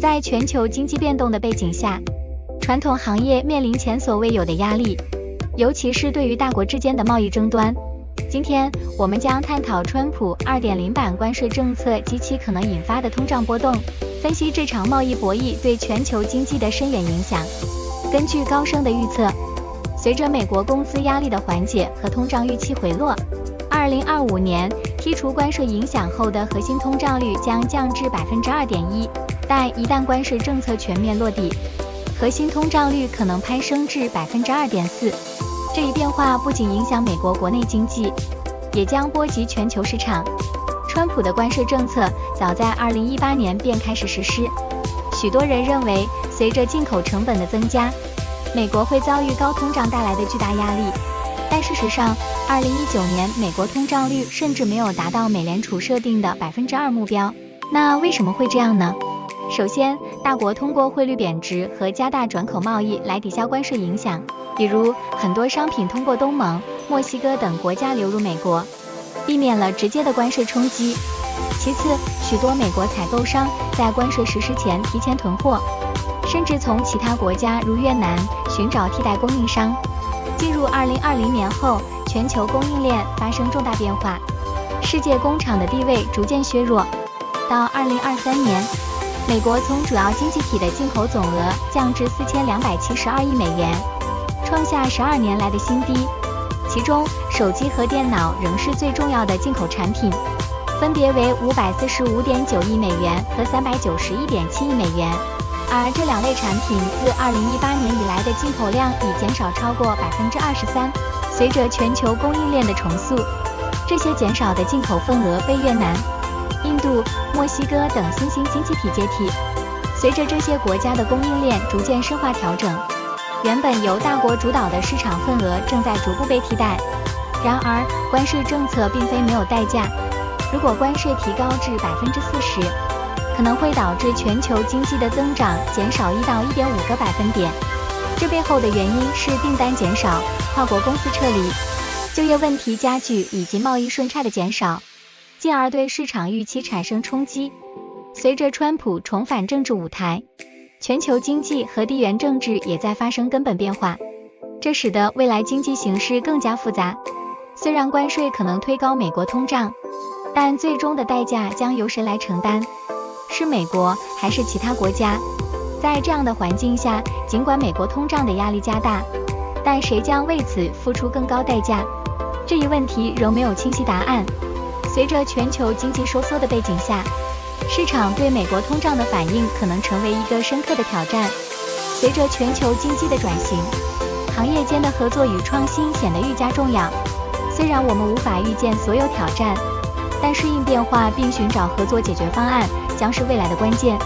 在全球经济变动的背景下，传统行业面临前所未有的压力，尤其是对于大国之间的贸易争端。今天我们将探讨川普 2.0 版关税政策及其可能引发的通胀波动，分析这场贸易博弈对全球经济的深远影响。根据高盛的预测，随着美国工资压力的缓解和通胀预期回落，2025年剔除关税影响后的核心通胀率将降至 2.1%， 但一旦关税政策全面落地，核心通胀率可能攀升至 2.4%。这一变化不仅影响美国国内经济，也将波及全球市场。川普的关税政策早在2018年便开始实施，许多人认为随着进口成本的增加，美国会遭遇高通胀带来的巨大压力。但事实上，2019年美国通胀率甚至没有达到美联储设定的 2% 目标。那为什么会这样呢？首先，大国通过汇率贬值和加大转口贸易来抵消关税影响，比如很多商品通过东盟、墨西哥等国家流入美国，避免了直接的关税冲击。其次，许多美国采购商在关税实施前提前囤货，甚至从其他国家如越南寻找替代供应商。进入2020年后，全球供应链发生重大变化，世界工厂的地位逐渐削弱。到2023年，美国从主要经济体的进口总额降至4272亿美元，创下12年来的新低。其中，手机和电脑仍是最重要的进口产品，分别为545.9亿美元和391.7亿美元。而这两类产品自2018年以来的进口量已减少超过 23%。随着全球供应链的重塑，这些减少的进口份额被越南、印度、墨西哥等新兴经济体接替。随着这些国家的供应链逐渐深化调整，原本由大国主导的市场份额正在逐步被替代。然而，关税政策并非没有代价。如果关税提高至 40%， 可能会导致全球经济的增长减少1到1.5个百分点。这背后的原因是订单减少、跨国公司撤离、就业问题加剧以及贸易顺差的减少，进而对市场预期产生冲击。随着川普重返政治舞台，全球经济和地缘政治也在发生根本变化，这使得未来经济形势更加复杂。虽然关税可能推高美国通胀，但最终的代价将由谁来承担？是美国还是其他国家？在这样的环境下，尽管美国通胀的压力加大，但谁将为此付出更高代价？这一问题仍没有清晰答案。随着全球经济收缩的背景下，市场对美国通胀的反应可能成为一个深刻的挑战。随着全球经济的转型，行业间的合作与创新显得愈加重要。虽然我们无法预见所有挑战，但适应变化并寻找合作解决方案将是未来的关键。